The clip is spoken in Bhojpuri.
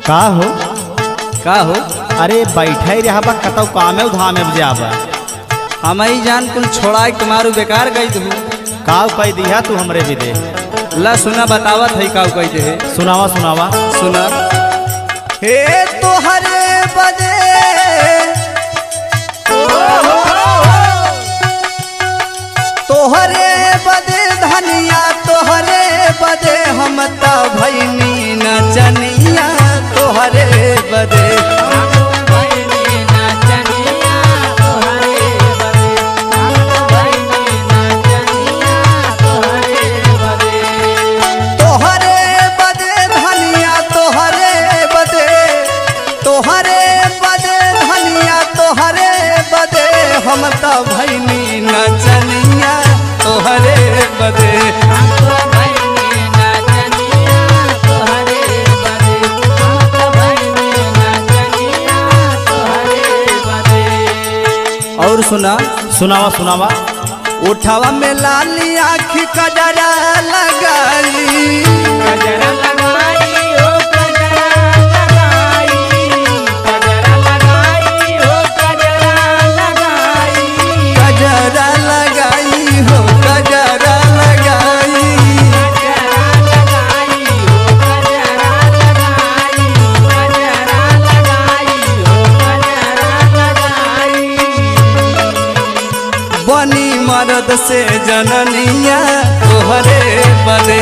का हो अरे बैठे ही रहा कतौ कामे धाम में जाबा हम ही जान कुल छोड़ा तुम्हारू बेकार गई तू काव कह दिया तू हमरे भी दे ला सुना बतावत है काव कह दे सुनावा सुनावा सुना हे तोहरे बदे तोहरे बदे धनिया तोहरे बदे हम त भैनी नचनिया तोहरे बदे हम त भैनी नचनिया तोहरे बदे और सुना सुनावा सुनावा उठावा में लाली आँखी कजरा लगाई बनी मर्द से जननिया तोहरे बदे